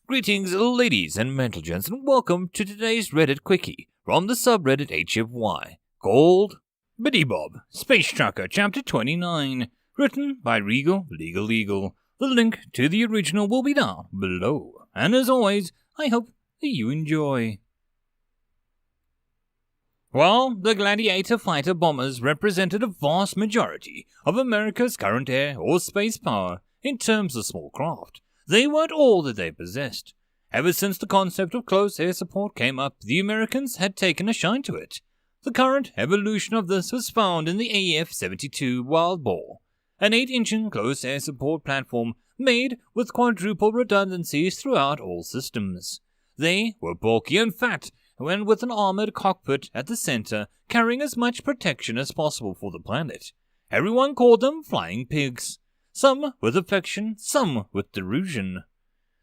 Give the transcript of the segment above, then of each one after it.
Greetings, ladies and gents, and welcome to today's Reddit Quickie from the subreddit HFY, called B-Robbo, Space Trucker Chapter 29, written by Legal. The link to the original will be down below, and as always, I hope that you enjoy. While the Gladiator fighter bombers represented a vast majority of America's current air or space power in terms of small craft, they weren't all that they possessed. Ever since the concept of close air support came up, the Americans had taken a shine to it. The current evolution of this was found in the AF-72 Wild Boar, an 8-engine close air support platform made with quadruple redundancies throughout all systems. They were bulky and fat, and with an armored cockpit at the center, carrying as much protection as possible for the planet. Everyone called them flying pigs, some with affection, some with derision.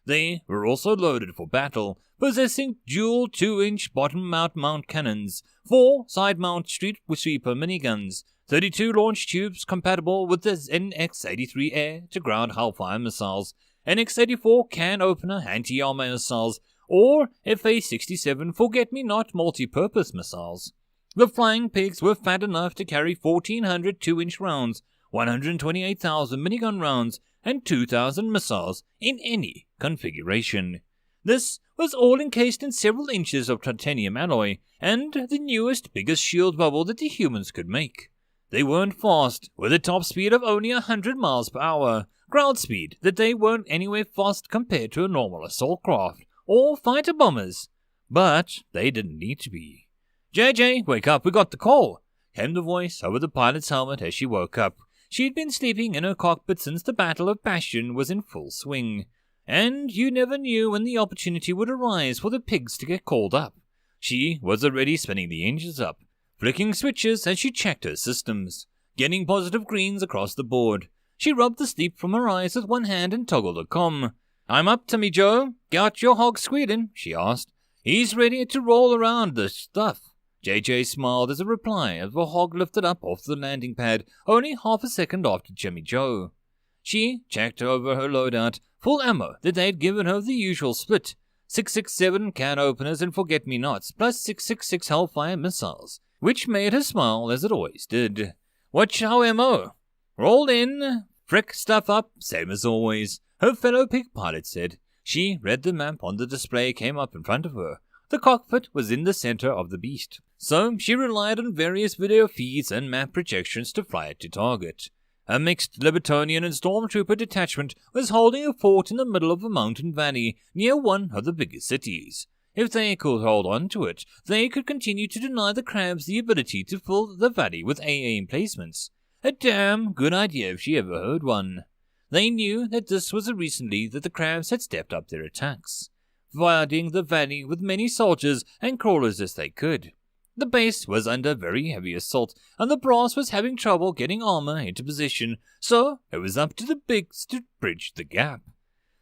They were also loaded for battle, possessing dual 2-inch bottom-mount cannons, 4 side-mount street sweeper miniguns, 32 launch tubes compatible with the NX-83 air-to-ground Hellfire missiles, NX-84 can-opener anti-armor missiles, or FA-67 forget-me-not multi-purpose missiles. The flying pigs were fat enough to carry 1,400 2-inch rounds, 128,000 minigun rounds, and 2,000 missiles in any configuration. This was all encased in several inches of titanium alloy, and the newest, biggest shield bubble that the humans could make. They weren't fast, with a top speed of only 100 miles per hour, ground speed that they weren't anywhere fast compared to a normal assault craft, or fighter bombers. But they didn't need to be. JJ, wake up, we got the call, came the voice over the pilot's helmet as she woke up. She'd been sleeping in her cockpit since the Battle of Bastion was in full swing, and you never knew when the opportunity would arise for the pigs to get called up. She was already spinning the engines up, flicking switches as she checked her systems, getting positive greens across the board. She rubbed the sleep from her eyes with one hand and toggled the comm. "I'm up, Tommy Joe. Got your hog squealing?" she asked. "He's ready to roll around the stuff." JJ smiled as a reply as the hog lifted up off the landing pad only half a second after Jimmy Joe. She checked over her loadout, full ammo that they had given her the usual split, 667 can openers and forget-me-nots, plus 666 Hellfire missiles, which made her smile as it always did. "What's our MO? Roll in, frick stuff up, same as always," her fellow pig pilot said. She read the map on the display came up in front of her. The cockpit was in the center of the beast, so she relied on various video feeds and map projections to fly it to target. A mixed Libertonian and Stormtrooper detachment was holding a fort in the middle of a mountain valley near one of the biggest cities. If they could hold on to it, they could continue to deny the crabs the ability to fill the valley with AA emplacements. A damn good idea if she ever heard one. They knew that this was recently that the crabs had stepped up their attacks, flooding the valley with many soldiers and crawlers as they could. The base was under very heavy assault, and the brass was having trouble getting armor into position, so it was up to the bigs to bridge the gap.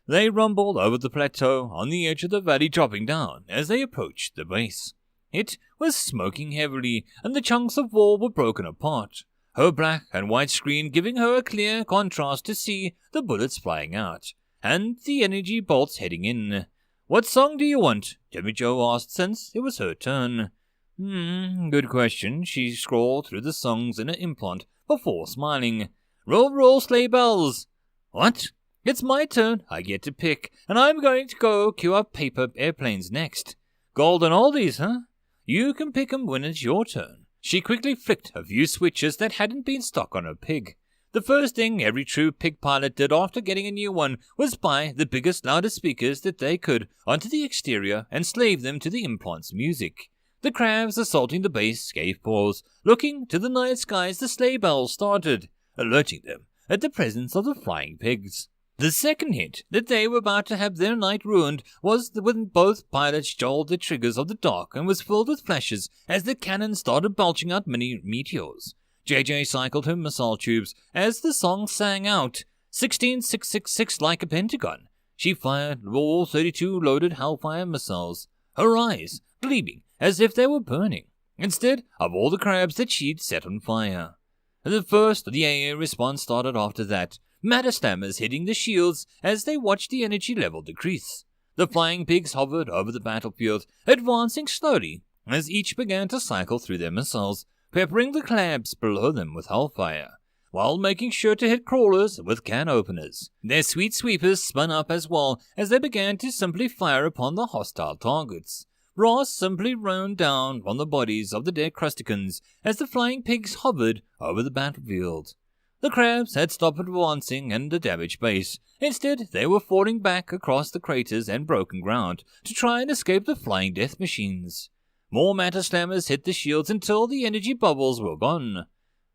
They rumbled over the plateau on the edge of the valley, dropping down as they approached the base. It was smoking heavily, and the chunks of wall were broken apart, her black and white screen giving her a clear contrast to see the bullets flying out, and the energy bolts heading in. "What song do you want?" Jimmy Joe asked since it was her turn. Good question." She scrolled through the songs in her implant before smiling. "Roll, roll, sleigh bells." "What? It's my turn. I get to pick, and I'm going to go queue up paper airplanes next. Golden oldies, huh? You can pick 'em when it's your turn." She quickly flicked a few switches that hadn't been stuck on her pig. The first thing every true pig pilot did after getting a new one was buy the biggest, loudest speakers that they could onto the exterior and slave them to the implant's music. The crabs assaulting the base gave pause, looking to the night sky as the sleigh bells started, alerting them at the presence of the flying pigs. The second hint that they were about to have their night ruined was when both pilots jolted the triggers of the dark and was filled with flashes as the cannon started belching out many meteors. JJ cycled her missile tubes as the song sang out, 16666 like a pentagon. She fired all 32 loaded Hellfire missiles, her eyes gleaming as if they were burning, instead of all the crabs that she'd set on fire. The first of the AA response started after that, matter slammers hitting the shields as they watched the energy level decrease. The flying pigs hovered over the battlefield, advancing slowly as each began to cycle through their missiles, peppering the clams below them with hellfire, while making sure to hit crawlers with can openers. Their sweet sweepers spun up as well as they began to simply fire upon the hostile targets. Brass simply rained down on the bodies of the dead crusticans as the flying pigs hovered over the battlefield. The crabs had stopped advancing in the damaged base. Instead, they were falling back across the craters and broken ground to try and escape the flying death machines. More matter slammers hit the shields until the energy bubbles were gone.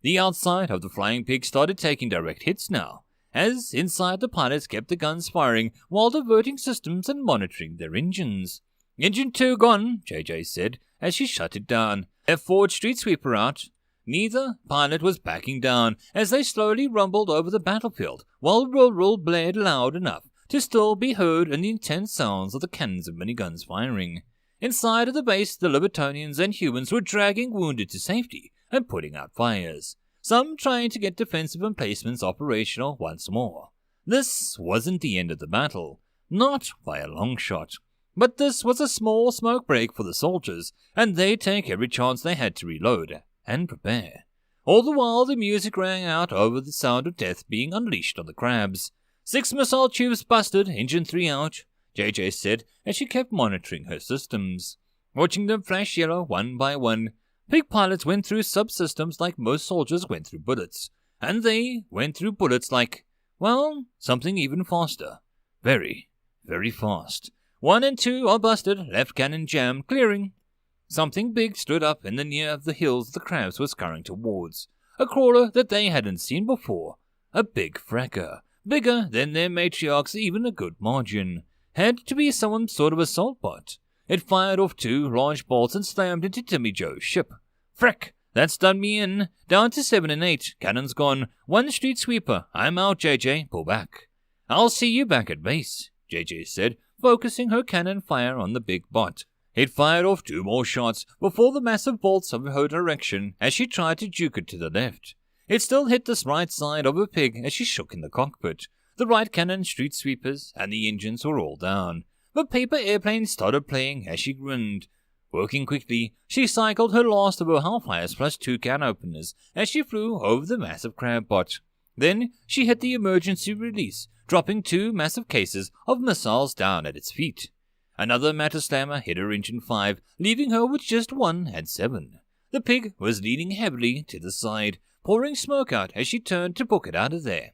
The outside of the flying pigs started taking direct hits now, as inside the pilots kept the guns firing while diverting systems and monitoring their engines. "Engine 2 gone," JJ said as she shut it down. "Their forward street sweeper out." Neither pilot was backing down as they slowly rumbled over the battlefield, while Rull blared loud enough to still be heard in the intense sounds of the cannons and miniguns firing. Inside of the base, the Libertonians and humans were dragging wounded to safety and putting out fires, some trying to get defensive emplacements operational once more. This wasn't the end of the battle, not by a long shot. But this was a small smoke break for the soldiers, and they'd take every chance they had to reload and prepare. All the while the music rang out over the sound of death being unleashed on the crabs. 6 missile tubes busted, engine 3 out, JJ said as she kept monitoring her systems. Watching them flash yellow one by one, pig pilots went through subsystems like most soldiers went through bullets. And they went through bullets like, well, something even faster. Very, very fast. 1 and 2 are busted, left cannon jam, clearing. Something big stood up in the near of the hills the crabs were scurrying towards. A crawler that they hadn't seen before. A big fracker. Bigger than their matriarchs, even a good margin. Had to be some sort of assault bot. It fired off 2 large bolts and slammed into Timmy Joe's ship. Frick! That's done me in. Down to 7 and 8. Cannon's gone. 1 street sweeper. I'm out, JJ. Pull back. I'll see you back at base, JJ said, focusing her cannon fire on the big bot. It fired off 2 more shots before the massive bolts of her direction as she tried to juke it to the left. It still hit the right side of her pig as she shook in the cockpit. The right cannon, street sweepers, and the engines were all down. But paper airplanes started playing as she grinned. Working quickly, she cycled her last of her Hellfires plus 2 can openers as she flew over the massive crab bot. Then she hit the emergency release, dropping 2 massive cases of missiles down at its feet. Another matter slammer hit her engine 5, leaving her with just 1 and 7. The pig was leaning heavily to the side, pouring smoke out as she turned to book it out of there.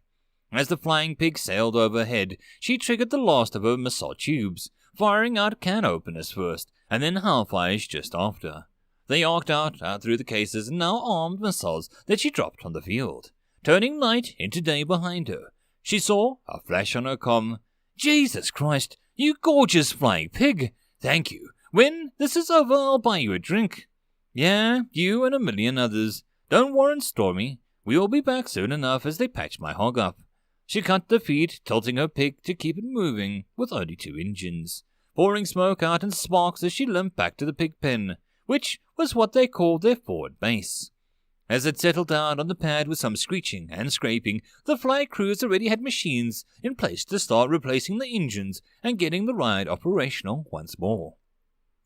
As the flying pig sailed overhead, she triggered the last of her missile tubes, firing out can openers first, and then Hellfires just after. They arced out through the cases and now armed missiles that she dropped on the field, turning night into day behind her. She saw a flash on her comm. "Jesus Christ, you gorgeous flying pig! Thank you. When this is over, I'll buy you a drink." "Yeah, you and a million others. Don't worry, Stormy. We'll be back soon enough as they patch my hog up." She cut the feed, tilting her pig to keep it moving with only 2 engines, pouring smoke out and sparks as she limped back to the pig pen, which was what they called their forward base. As it settled down on the pad with some screeching and scraping, the flight crews already had machines in place to start replacing the engines and getting the ride operational once more.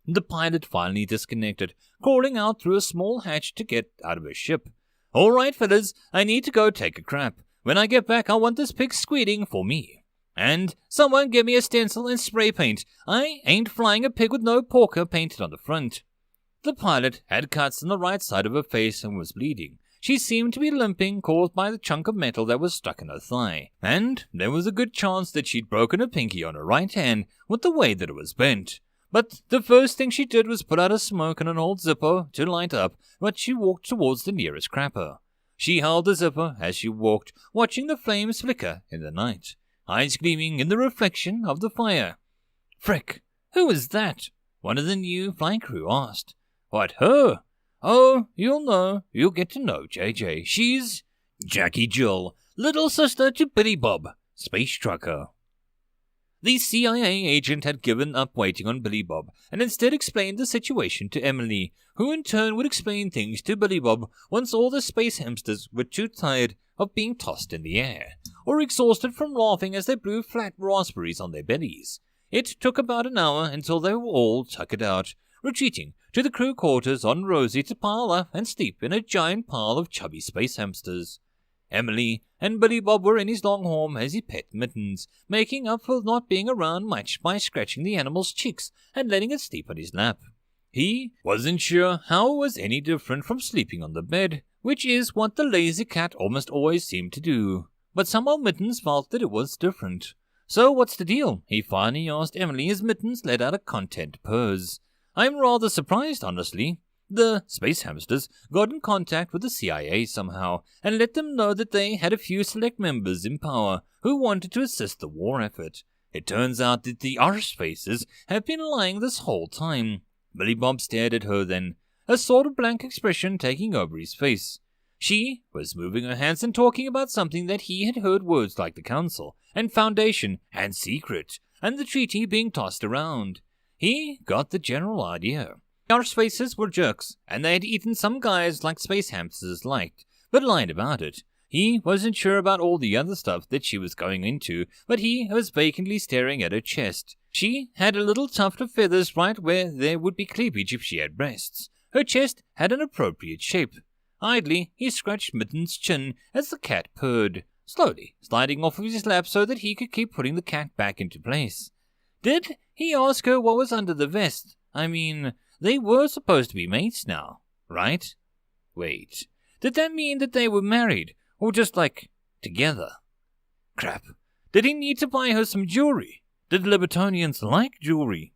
The pilot finally disconnected, crawling out through a small hatch to get out of her ship. "All right, fellas, I need to go take a crap. When I get back, I want this pig squealing for me. And someone give me a stencil and spray paint. I ain't flying a pig with no porker painted on the front." The pilot had cuts on the right side of her face and was bleeding. She seemed to be limping, caused by the chunk of metal that was stuck in her thigh. And there was a good chance that she'd broken a pinky on her right hand with the way that it was bent. But the first thing she did was put out a smoke and an old zipper to light up, but she walked towards the nearest crapper. She held the zipper as she walked, watching the flames flicker in the night, eyes gleaming in the reflection of the fire. "Frick, who is that?" one of the new flying crew asked. "What, her? Oh, you'll get to know, JJ. She's Jackie Jill, little sister to Billy Bob, space trucker." The CIA agent had given up waiting on Billy Bob and instead explained the situation to Emily, who in turn would explain things to Billy Bob once all the space hamsters were too tired of being tossed in the air, or exhausted from laughing as they blew flat raspberries on their bellies. It took about an hour until they were all tuckered out, retreating to the crew quarters on Rosie to pile up and sleep in a giant pile of chubby space hamsters. Emily and Billy Bob were in his longhorn as he pet Mittens, making up for not being around much by scratching the animal's cheeks and letting it sleep on his lap. He wasn't sure how it was any different from sleeping on the bed, which is what the lazy cat almost always seemed to do. But somehow Mittens felt that it was different. "So what's the deal?" he finally asked Emily as Mittens let out a content purrs. "I'm rather surprised, honestly. The space hamsters got in contact with the CIA somehow and let them know that they had a few select members in power who wanted to assist the war effort. It turns out that the arsefaces have been lying this whole time." Billy Bob stared at her then, a sort of blank expression taking over his face. She was moving her hands and talking about something that he had heard words like the Council and Foundation and Secret and the Treaty being tossed around. He got the general idea. The arsefaces were jerks, and they had eaten some guys like space hamsters liked, but lied about it. He wasn't sure about all the other stuff that she was going into, but he was vacantly staring at her chest. She had a little tuft of feathers right where there would be cleavage if she had breasts. Her chest had an appropriate shape. Idly, he scratched Mitten's chin as the cat purred, slowly sliding off of his lap so that he could keep putting the cat back into place. Did he ask her what was under the vest? I mean, they were supposed to be mates now, right? Wait, did that mean that they were married, or just, together? Crap, did he need to buy her some jewelry? Did Libertonians like jewelry?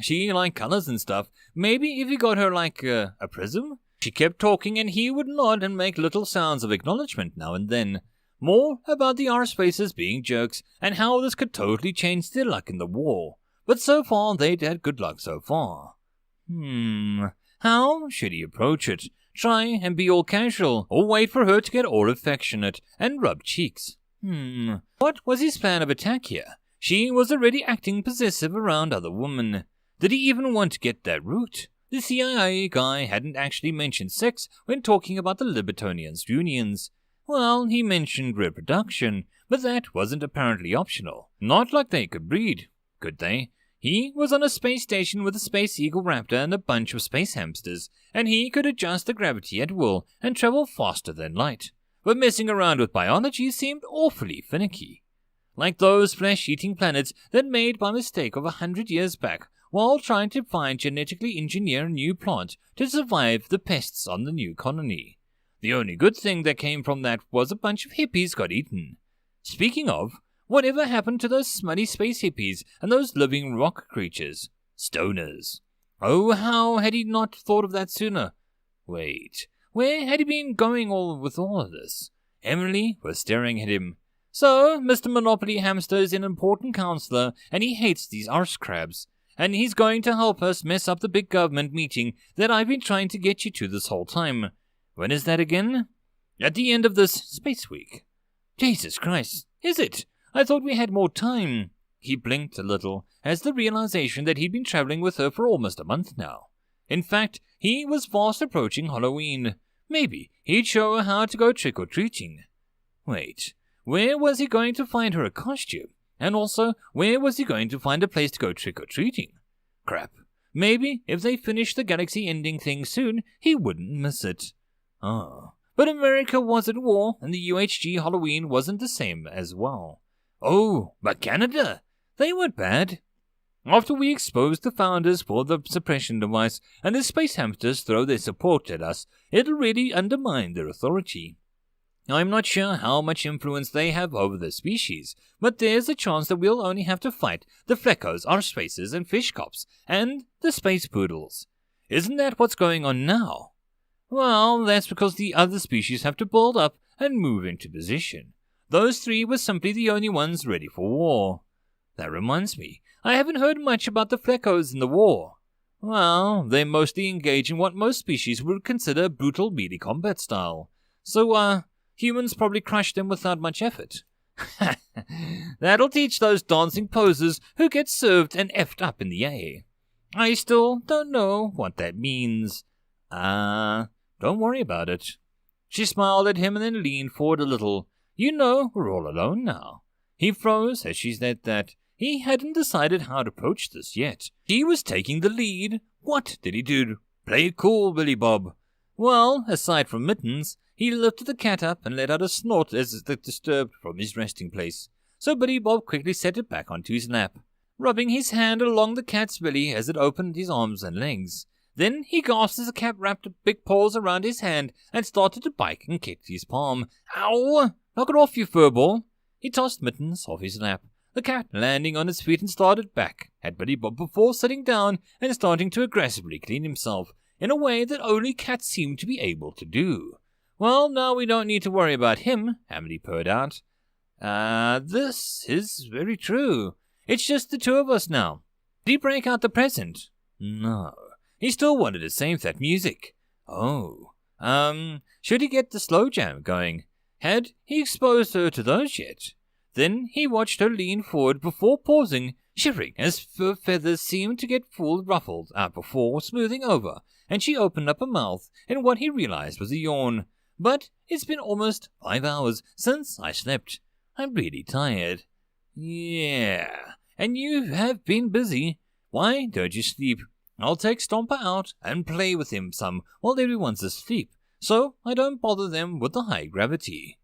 She liked colors and stuff. Maybe if he got her, a prism? She kept talking and he would nod and make little sounds of acknowledgement now and then. More about the arsefaces being jerks and how this could totally change their luck in the war. But so far, they'd had good luck so far. How should he approach it? Try and be all casual, or wait for her to get all affectionate and rub cheeks? What was his plan of attack here? She was already acting possessive around other women. Did he even want to get that route? The CIA guy hadn't actually mentioned sex when talking about the Libertonians' unions. Well, he mentioned reproduction, but that wasn't apparently optional. Not like they could breed, could they? He was on a space station with a space eagle raptor and a bunch of space hamsters, and he could adjust the gravity at will and travel faster than light. But messing around with biology seemed awfully finicky. Like those flesh-eating planets that made by mistake of 100 years back while trying to genetically engineer a new plant to survive the pests on the new colony. The only good thing that came from that was a bunch of hippies got eaten. Speaking of, whatever happened to those smutty space hippies and those living rock creatures? Stoners. Oh, how had he not thought of that sooner? Wait, where had he been going with all of this? Emily was staring at him. So, Mr. Monopoly Hamster is an important counselor, and he hates these arse crabs. And he's going to help us mess up the big government meeting that I've been trying to get you to this whole time. When is that again? At the end of this Space Week. Jesus Christ, is it? I thought we had more time. He blinked a little as the realization that he'd been traveling with her for almost a month now. In fact, he was fast approaching Halloween. Maybe he'd show her how to go trick-or-treating. Wait, where was he going to find her a costume? And also, where was he going to find a place to go trick-or-treating? Crap. Maybe if they finished the galaxy-ending thing soon, he wouldn't miss it. But America was at war, and the UHG Halloween wasn't the same as well. Oh, but Canada! They weren't bad. After we exposed the founders for the suppression device, and the space hamsters throw their support at us, it'll really undermine their authority. I'm not sure how much influence they have over the species, but there's a chance that we'll only have to fight the fleckos, arsefaces, and fish cops, and the space poodles. Isn't that what's going on now? Well, that's because the other species have to build up and move into position. Those three were simply the only ones ready for war. That reminds me, I haven't heard much about the fleckos in the war. Well, they mostly engage in what most species would consider brutal melee combat style. So, humans probably crush them without much effort. That'll teach those dancing posers who get served and effed up in the air. I still don't know what that means. Don't worry about it. She smiled at him and then leaned forward a little. You know, we're all alone now. He froze as she said that. he hadn't decided how to approach this yet. He was taking the lead. What did he do? Play it cool, Billy Bob. Well, aside from Mittens, he lifted the cat up and let out a snort as it disturbed from his resting place. So Billy Bob quickly set it back onto his lap, rubbing his hand along the cat's belly as it opened his arms and legs. Then he gasped as the cat wrapped big paws around his hand and started to bite and kicked his palm. Ow! Knock it off, you furball! He tossed Mittens off his lap, the cat landing on its feet and started back at Billy Bob before sitting down and starting to aggressively clean himself in a way that only cats seem to be able to do. Well, now we don't need to worry about him, Emily purred out. This is very true. It's just the two of us now. Did he break out the present? No. He still wanted to save that music. Oh. Should he get the slow jam going? Had he exposed her to those yet? Then he watched her lean forward before pausing, shivering as her feathers seemed to get full ruffled out before smoothing over, and she opened up her mouth in what he realized was a yawn. But it's been almost 5 hours since I slept. I'm really tired. Yeah, and you have been busy. Why don't you sleep? I'll take Stomper out and play with him some while everyone's asleep, so I don't bother them with the high gravity.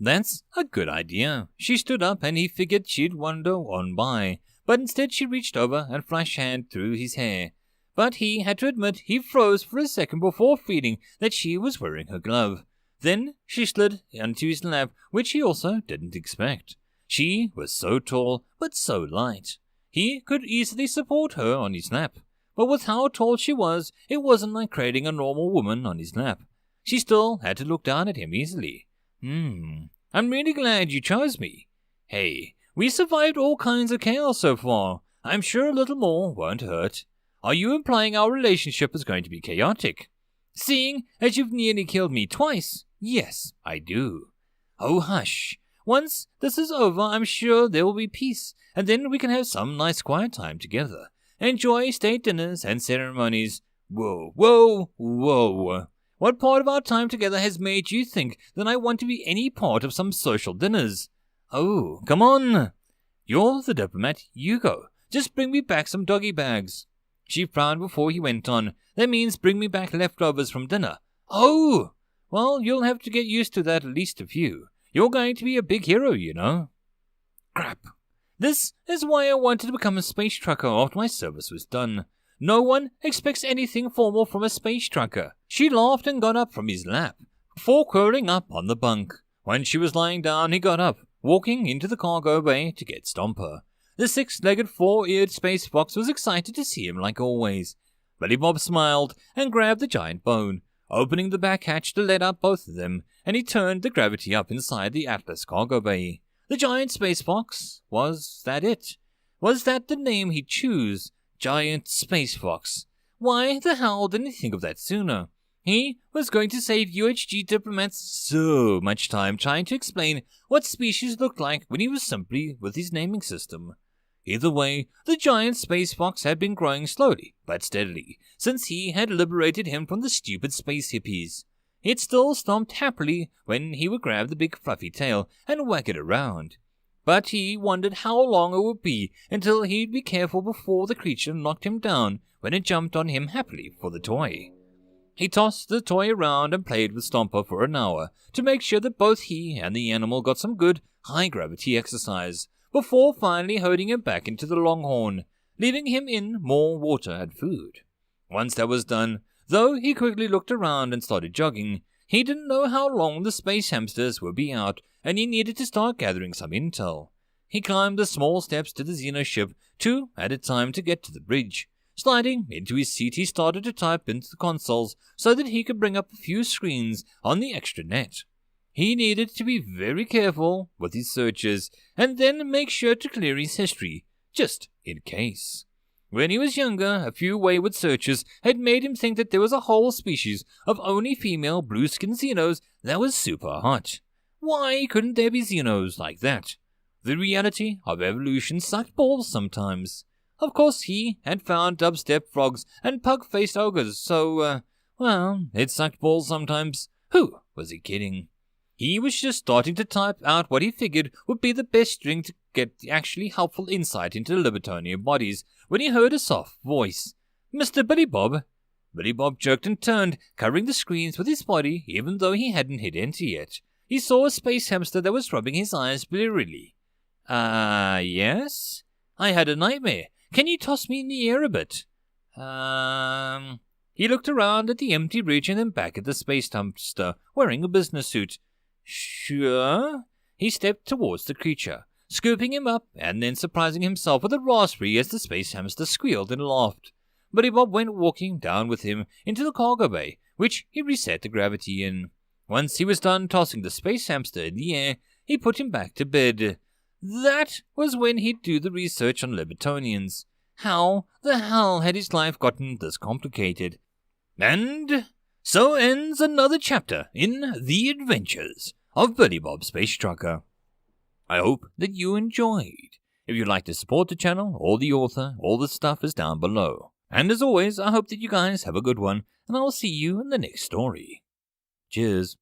That's a good idea. She stood up and he figured she'd wander on by, but instead she reached over and flashed a hand through his hair. But he had to admit he froze for a second before feeling that she was wearing her glove. Then she slid onto his lap, which he also didn't expect. She was so tall, but so light. He could easily support her on his lap. But with how tall she was, it wasn't like creating a normal woman on his lap. She still had to look down at him easily. I'm really glad you chose me. Hey, we survived all kinds of chaos so far. I'm sure a little more won't hurt. Are you implying our relationship is going to be chaotic? Seeing as you've nearly killed me twice, yes, I do. Oh, hush. Once this is over, I'm sure there will be peace, and then we can have some nice quiet time together. Enjoy state dinners and ceremonies. Whoa, whoa, whoa. What part of our time together has made you think that I want to be any part of some social dinners? Oh, come on. You're the diplomat. You go. Just bring me back some doggy bags. She frowned before he went on. That means bring me back leftovers from dinner. Oh! Well, you'll have to get used to that at least a few. You're going to be a big hero, you know. Crap. This is why I wanted to become a space trucker after my service was done. No one expects anything formal from a space trucker. She laughed and got up from his lap, before curling up on the bunk. When she was lying down, he got up, walking into the cargo bay to get Stomper. The 6-legged, 4-eared space fox was excited to see him like always. Billy Bob smiled and grabbed the giant bone, opening the back hatch to let out both of them, and he turned the gravity up inside the Atlas cargo bay. The giant space fox, was that it? Was that the name he'd choose? Giant space fox. Why the hell didn't he think of that sooner? He was going to save UHG diplomats so much time trying to explain what species looked like when he was simply with his naming system. Either way, the giant space fox had been growing slowly but steadily since he had liberated him from the stupid space hippies. It still stomped happily when he would grab the big fluffy tail and wag it around. But he wondered how long it would be until he'd be careful before the creature knocked him down when it jumped on him happily for the toy. He tossed the toy around and played with Stomper for an hour to make sure that both he and the animal got some good high-gravity exercise, before finally herding him back into the Longhorn, leaving him in more water and food. Once that was done, though he quickly looked around and started jogging, he didn't know how long the space hamsters would be out, and he needed to start gathering some intel. He climbed the small steps to the Xeno ship, 2 at a time to get to the bridge. Sliding into his seat, he started to type into the consoles so that he could bring up a few screens on the extra net. He needed to be very careful with his searches, and then make sure to clear his history, just in case. When he was younger, a few wayward searches had made him think that there was a whole species of only female blue-skinned Xenos that was super hot. Why couldn't there be Xenos like that? The reality of evolution sucked balls sometimes. Of course, he had found dubstep frogs and pug-faced ogres, so, it sucked balls sometimes. Who was he kidding? He was just starting to type out what he figured would be the best string to get the actually helpful insight into the Libertonian bodies when he heard a soft voice. "Mr. Billy Bob." Billy Bob jerked and turned, covering the screens with his body even though he hadn't hit enter yet. He saw a space hamster that was rubbing his eyes blearily. Yes? I had a nightmare. Can you toss me in the air a bit?" He looked around at the empty ridge and then back at the space hamster, wearing a business suit. "Sure?" He stepped towards the creature, scooping him up and then surprising himself with a raspberry as the space hamster squealed and laughed. Billy Bob went walking down with him into the cargo bay, which he reset the gravity in. Once he was done tossing the space hamster in the air, he put him back to bed. That was when he'd do the research on Libertonians. How the hell had his life gotten this complicated? And so ends another chapter in The Adventures of Billy Bob Space Trucker. I hope that you enjoyed. If you'd like to support the channel or the author, all the stuff is down below. And as always, I hope that you guys have a good one, and I'll see you in the next story. Cheers.